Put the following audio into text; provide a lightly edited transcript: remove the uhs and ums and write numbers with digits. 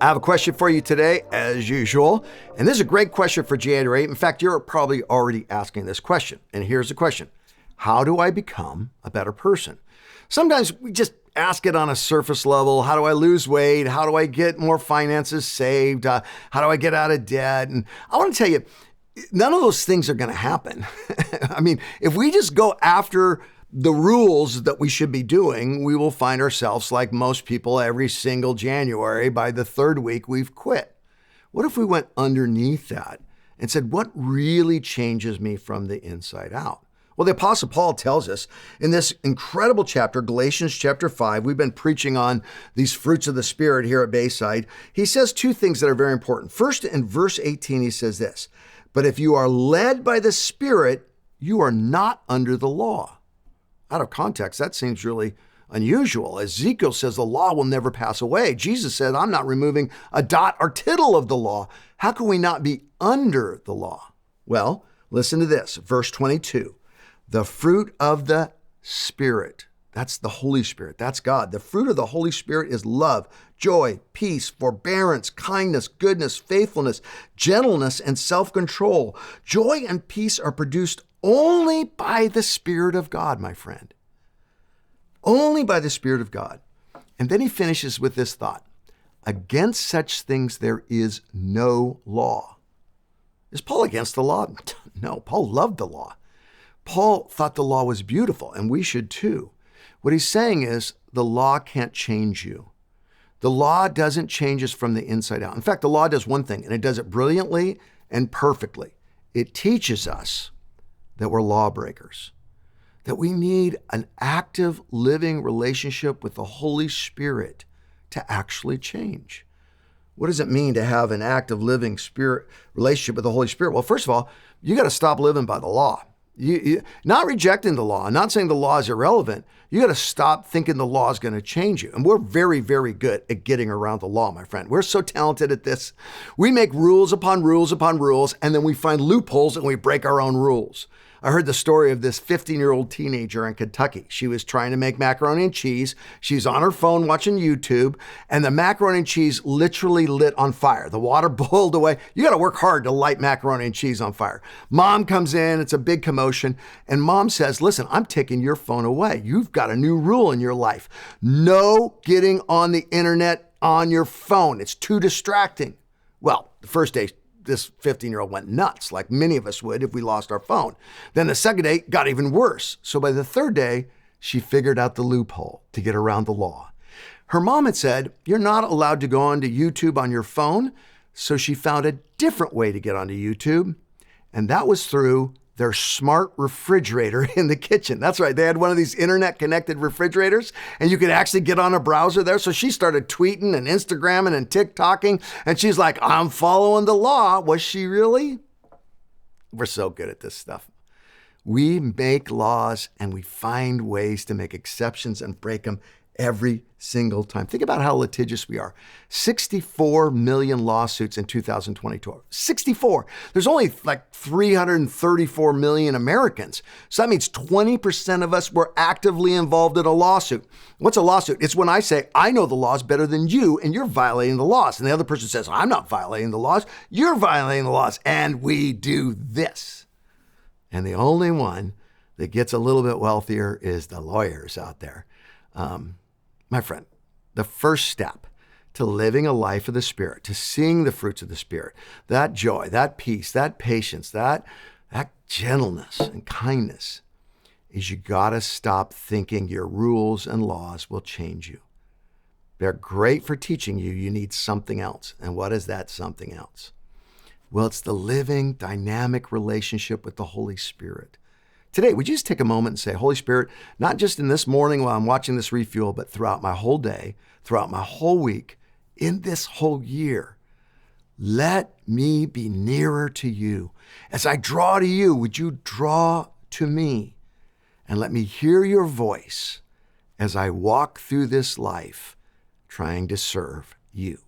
I have a question for you today, as usual. And this is a great question for January. In fact, you're probably already asking this question. And here's the question. How do I become a better person? Sometimes we just ask it on a surface level. How do I lose weight? How do I get more finances saved? How do I get out of debt? And I want to tell you, none of those things are going to happen. I mean, if we just go after the rules that we should be doing, we will find ourselves like most people every single January. By the third week, we've quit. What if we went underneath that and said, what really changes me from the inside out? Well, the Apostle Paul tells us in this incredible chapter, Galatians chapter 5, we've been preaching on these fruits of the Spirit here at Bayside. He says two things that are very important. First, in verse 18, he says this, but if you are led by the Spirit, you are not under the law. Out of context, that seems really unusual. Ezekiel says the law will never pass away. Jesus said, I'm not removing a dot or tittle of the law. How can we not be under the law? Well, listen to this, verse 22. The fruit of the Spirit, that's the Holy Spirit, that's God. The fruit of the Holy Spirit is love, joy, peace, forbearance, kindness, goodness, faithfulness, gentleness, and self-control. Joy and peace are produced only by the Spirit of God, my friend. Only by the Spirit of God. And then he finishes with this thought. Against such things there is no law. Is Paul against the law? No, Paul loved the law. Paul thought the law was beautiful, and we should too. What he's saying is the law can't change you. The law doesn't change us from the inside out. In fact, the law does one thing, and it does it brilliantly and perfectly. It teaches us that we're lawbreakers, that we need an active living relationship with the Holy Spirit to actually change. What does it mean to have an active living spirit relationship with the Holy Spirit? Well, first of all, you got to stop living by the law. Not rejecting the law, not saying the law is irrelevant. You got to stop thinking the law is going to change you. And we're very, very good at getting around the law, my friend. We're so talented at this. We make rules upon rules upon rules, and then we find loopholes and we break our own rules. I heard the story of this 15-year-old teenager in Kentucky. She was trying to make macaroni and cheese. She's on her phone watching YouTube, and the macaroni and cheese literally lit on fire. The water boiled away. You got to work hard to light macaroni and cheese on fire. Mom comes in. It's a big commotion, and mom says, listen, I'm taking your phone away. You've got a new rule in your life. No getting on the internet on your phone. It's too distracting. Well, the first day, this 15-year-old went nuts, like many of us would if we lost our phone. Then the second day got even worse. So by the third day, she figured out the loophole to get around the law. Her mom had said, you're not allowed to go onto YouTube on your phone. So she found a different way to get onto YouTube. And that was through their smart refrigerator in the kitchen. That's right. They had one of these internet-connected refrigerators, and you could actually get on a browser there. So she started tweeting and Instagramming and TikToking, and she's like, I'm following the law. Was she really? We're so good at this stuff. We make laws, and we find ways to make exceptions and break them every single time. Think about how litigious we are. 64 million lawsuits in 2022. 64. There's only like 334 million Americans. So that means 20% of us were actively involved in a lawsuit. What's a lawsuit? It's when I say, I know the laws better than you, and you're violating the laws. And the other person says, I'm not violating the laws. You're violating the laws. And we do this. And the only one that gets a little bit wealthier is the lawyers out there. My friend, the first step to living a life of the Spirit, to seeing the fruits of the Spirit, that joy, that peace, that patience, that gentleness and kindness, is you got to stop thinking your rules and laws will change you. They're great for teaching you. You need something else. And what is that something else? Well, it's the living, dynamic relationship with the Holy Spirit. Today, would you just take a moment and say, Holy Spirit, not just in this morning while I'm watching this refuel, but throughout my whole day, throughout my whole week, in this whole year, let me be nearer to you. As I draw to you, would you draw to me? And let me hear your voice as I walk through this life trying to serve you.